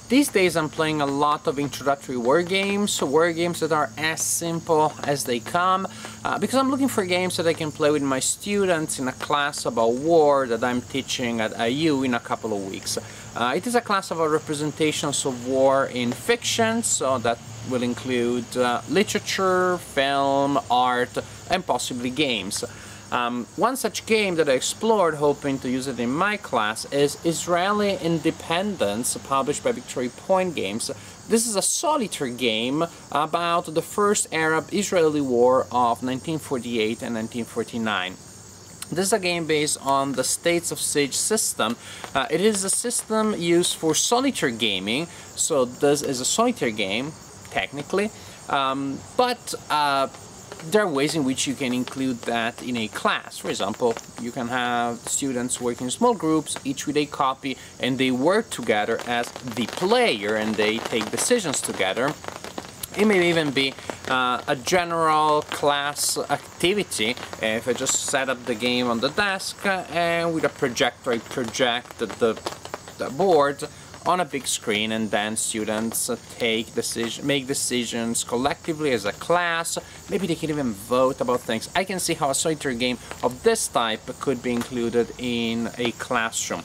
These days I'm playing a lot of introductory war games that are as simple as they come, because I'm looking for games that I can play with my students in a class about war that I'm teaching at IU in a couple of weeks. It is a class about representations of war in fiction, so that will include literature, film, art, and possibly games. One such game that I explored, hoping to use it in my class, is Israeli Independence, published by Victory Point Games. This is a solitaire game about the first Arab-Israeli war of 1948 and 1949. This is a game based on the States of Siege system. It is a system used for solitaire gaming, so this is a solitaire game, technically, but there are ways in which you can include that in a class. For example, you can have students working in small groups, each with a copy, and they work together as the player and they take decisions together. It may even be a general class activity. If I just set up the game on the desk and with a projector I project the board on a big screen, and then students make decisions collectively as a class. Maybe they can even vote about things. I can see how a solitaire game of this type could be included in a classroom.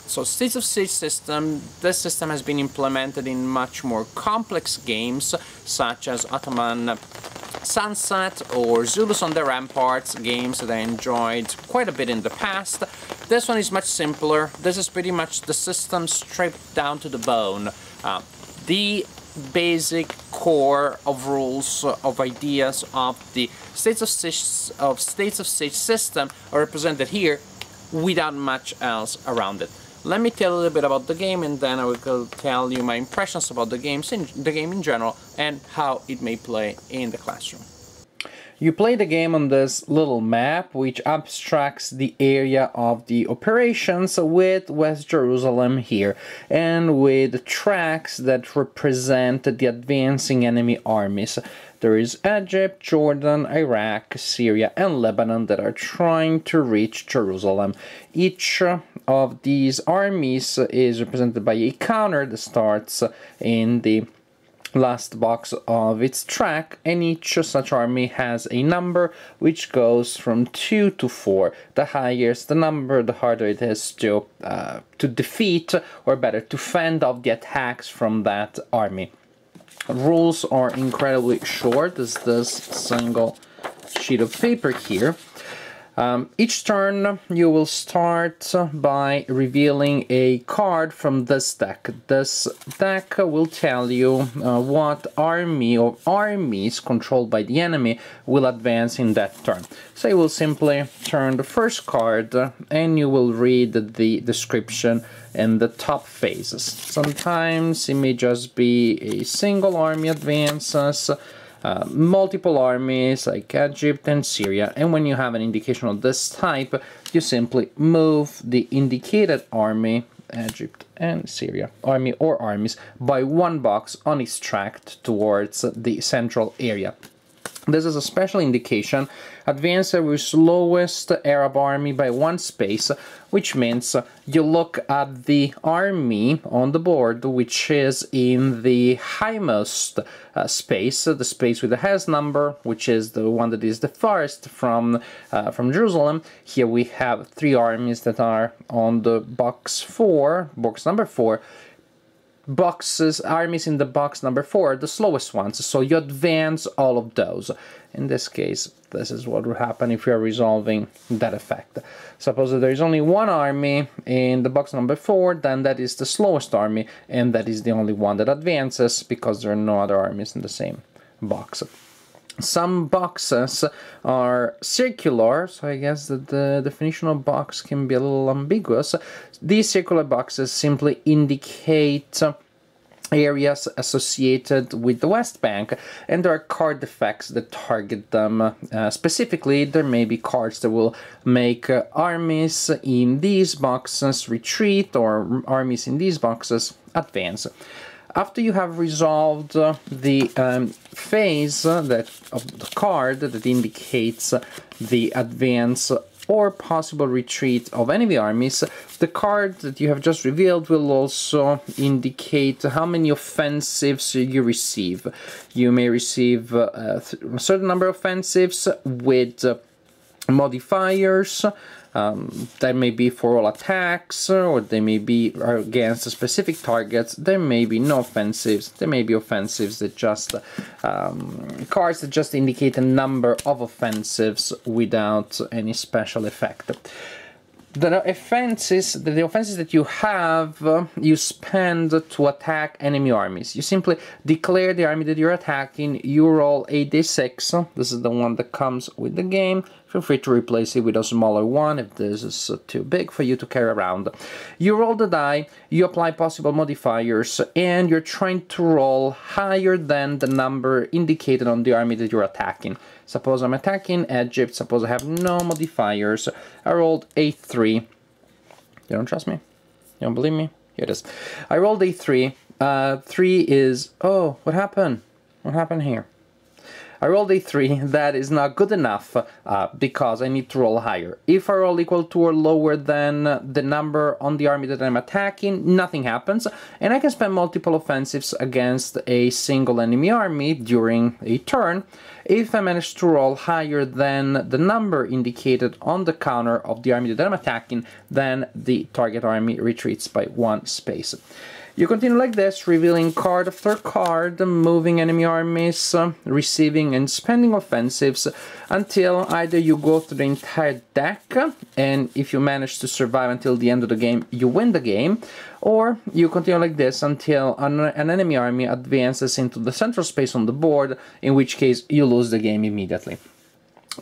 So States of Siege system, this system has been implemented in much more complex games such as Ottoman Sunset or Zulus on the Ramparts, games that I enjoyed quite a bit in the past. This one is much simpler. This is pretty much the system stripped down to the bone. The basic core of rules, of ideas of the States of Siege system are represented here without much else around it. Let me tell a little bit about the game, and then I will tell you my impressions about the game in general and how it may play in the classroom. You play the game on this little map, which abstracts the area of the operations with West Jerusalem here, and with tracks that represent the advancing enemy armies. There is Egypt, Jordan, Iraq, Syria, and Lebanon that are trying to reach Jerusalem. Each of these armies is represented by a counter that starts in the last box of its track, and each such army has a number which goes from 2 to 4. The higher the number, the harder it is to defeat, or better, to fend off the attacks from that army. Rules are incredibly short, as this single sheet of paper here. Each turn you will start by revealing a card from this deck. This deck will tell you what army or armies controlled by the enemy will advance in that turn. So you will simply turn the first card and you will read the description and the top phases. Sometimes it may just be a single army advances, multiple armies like Egypt and Syria, and when you have an indication of this type, you simply move the indicated army, Egypt and Syria, army or armies, by one box on its track towards the central area. This is a special indication. Advance your slowest Arab army by one space, which means you look at the army on the board which is in the highmost space, the space with the highest number, which is the one that is the farthest from Jerusalem. Here we have 3 armies that are on the box number 4. Armies in the box number 4 are the slowest ones, so you advance all of those. In this case, this is what will happen if you are resolving that effect. Suppose that there is only one army in the box number 4, then that is the slowest army, and that is the only one that advances, because there are no other armies in the same box. Some boxes are circular, so I guess that the definition of box can be a little ambiguous. These circular boxes simply indicate areas associated with the West Bank, and there are card effects that target them specifically. There may be cards that will make armies in these boxes retreat, or armies in these boxes advance. After you have resolved the phase of the card that indicates the advance or possible retreat of enemy armies. The card that you have just revealed will also indicate how many offensives you receive. You may receive a certain number of offensives with modifiers. That may be for all attacks, or they may be against specific targets. There may be no offensives. There may be offensives that just cards that just indicate a number of offensives without any special effect. The offenses that you have, you spend to attack enemy armies. You simply declare the army that you're attacking, you roll a d6, this is the one that comes with the game. Feel free to replace it with a smaller one if this is too big for you to carry around. You roll the die, you apply possible modifiers, and you're trying to roll higher than the number indicated on the army that you're attacking. Suppose I'm attacking Egypt, suppose I have no modifiers, I rolled a 3. You don't trust me? You don't believe me? Here it is. I rolled a 3. 3 is... oh, what happened? What happened here? I rolled a 3, that is not good enough because I need to roll higher. If I roll equal to or lower than the number on the army that I'm attacking, nothing happens, and I can spend multiple offensives against a single enemy army during a turn. If I manage to roll higher than the number indicated on the counter of the army that I'm attacking, then the target army retreats by 1 space. You continue like this, revealing card after card, moving enemy armies, receiving and spending offensives, until either you go through the entire deck, and if you manage to survive until the end of the game, you win the game, or you continue like this until an enemy army advances into the central space on the board, in which case you lose the game immediately.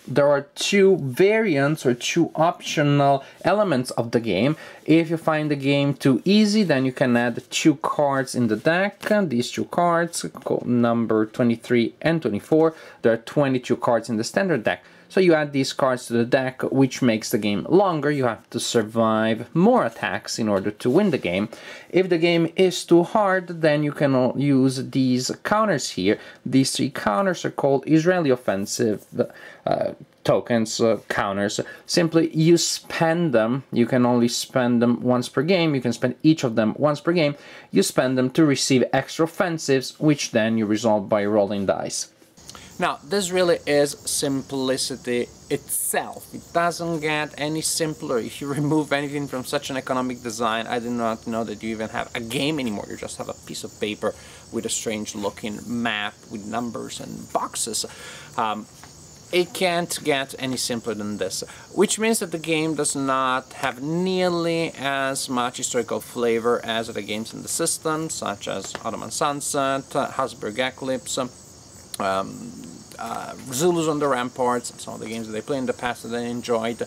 There are 2 variants or 2 optional elements of the game. If you find the game too easy, then you can add 2 cards in the deck. These 2 cards, called number 23 and 24, there are 22 cards in the standard deck. So you add these cards to the deck, which makes the game longer. You have to survive more attacks in order to win the game. If the game is too hard, then you can use these counters here. These 3 counters are called Israeli offensive tokens, counters. Simply, you spend them. You can only spend them once per game. You can spend each of them once per game. You spend them to receive extra offensives, which then you resolve by rolling dice. Now, this really is simplicity itself. It doesn't get any simpler. If you remove anything from such an economic design, I do not know that you even have a game anymore. You just have a piece of paper with a strange looking map with numbers and boxes. It can't get any simpler than this, which means that the game does not have nearly as much historical flavor as other games in the system, such as Ottoman Sunset, Habsburg Eclipse, Zulus on the Ramparts, some of the games that I played in the past that I enjoyed.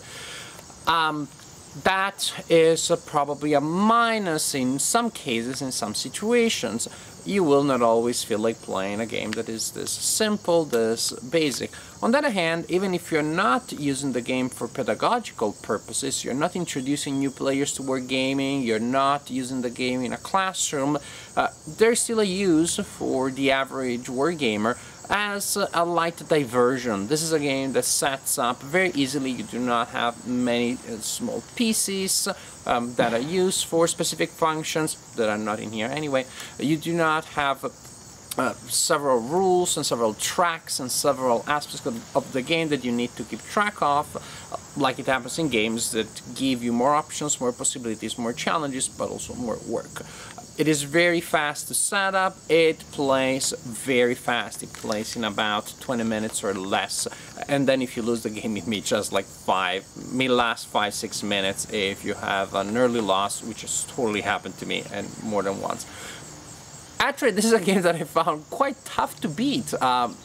That is probably a minus in some cases, in some situations. You will not always feel like playing a game that is this simple, this basic. On the other hand, even if you're not using the game for pedagogical purposes, you're not introducing new players to wargaming, you're not using the game in a classroom, there's still a use for the average wargamer as a light diversion. This is a game that sets up very easily. You do not have many small pieces that are used for specific functions that are not in here anyway. You do not have several rules and several tracks and several aspects of the game that you need to keep track of, like it happens in games that give you more options, more possibilities, more challenges, but also more work. It is very fast to set up. It plays very fast. It plays in about 20 minutes or less. And then if you lose the game, it may just like may last 5-6 minutes if you have an early loss, which has totally happened to me and more than once. Actually, this is a game that I found quite tough to beat.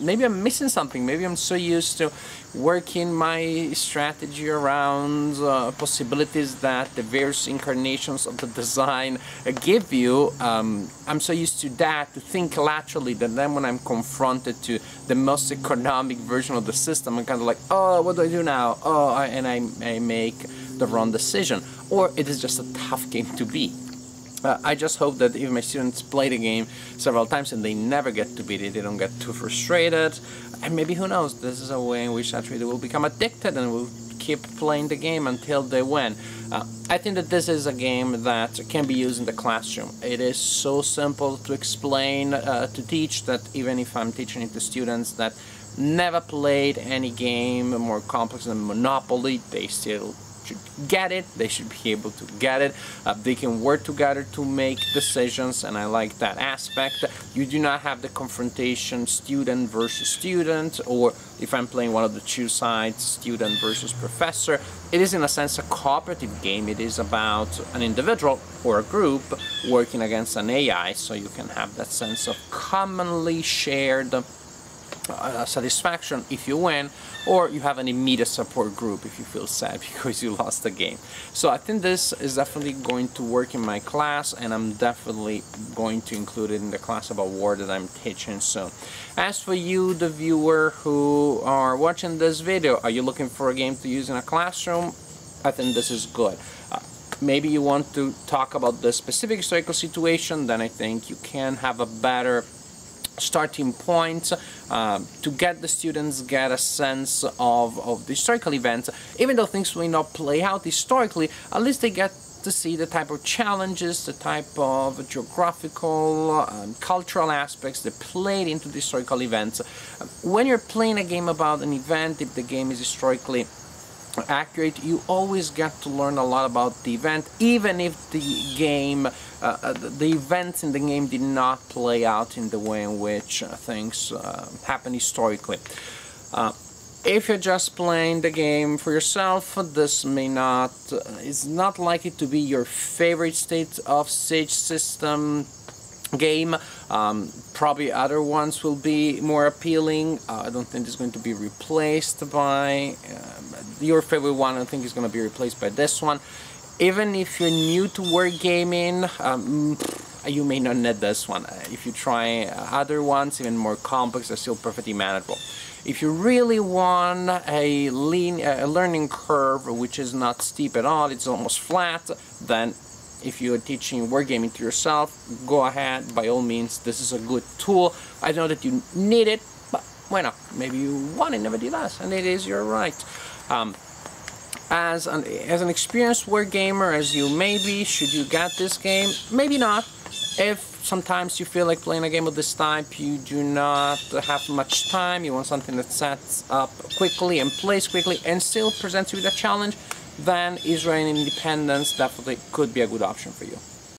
Maybe I'm missing something. Maybe I'm so used to working my strategy around possibilities that the various incarnations of the design give you. I'm so used to that, to think laterally, that then when I'm confronted to the most economic version of the system, I'm kind of like, oh, what do I do now? Oh, and I make the wrong decision. Or it is just a tough game to beat. I just hope that if my students play the game several times and they never get to beat it, they don't get too frustrated. And maybe, who knows, this is a way in which that reader will become addicted and will keep playing the game until they win. I think that this is a game that can be used in the classroom. It is so simple to explain, to teach, that even if I'm teaching it to students that never played any game more complex than Monopoly, they still should get it. They should be able to get it. They can work together to make decisions, and I like that aspect. You do not have the confrontation student versus student, or if I'm playing one of the two sides, student versus professor. It is in a sense a cooperative game. It is about an individual or a group working against an AI, so you can have that sense of commonly shared satisfaction if you win, or you have an immediate support group if you feel sad because you lost the game. So I think this is definitely going to work in my class, and I'm definitely going to include it in the class about war that I'm teaching soon. As for you, the viewer who are watching this video, are you looking for a game to use in a classroom? I think this is good. Maybe you want to talk about the specific historical situation, then I think you can have a better starting point to get the students get a sense of the historical events. Even though things may not play out historically, at least they get to see the type of challenges, the type of geographical, cultural aspects that played into the historical events. When you're playing a game about an event, if the game is historically accurate, you always get to learn a lot about the event, even if the game, the events in the game did not play out in the way in which things happen historically. If you're just playing the game for yourself, this may not, is not likely to be your favorite state of siege system game. Probably other ones will be more appealing. I don't think it's going to be replaced by your favorite one. I don't think it's going to be replaced by this one. Even if you're new to wargaming, you may not need this one. If you try other ones, even more complex, they're still perfectly manageable. If you really want a learning curve which is not steep at all, it's almost flat, then if you're teaching wargaming to yourself, go ahead, by all means. This is a good tool. I know that you need it, but why not? Maybe you want it nevertheless, and it is your right. As an experienced wargamer, as you may be, should you get this game? Maybe not. If sometimes you feel like playing a game of this type, you do not have much time, you want something that sets up quickly and plays quickly and still presents you with a challenge, then Israel Independence definitely could be a good option for you.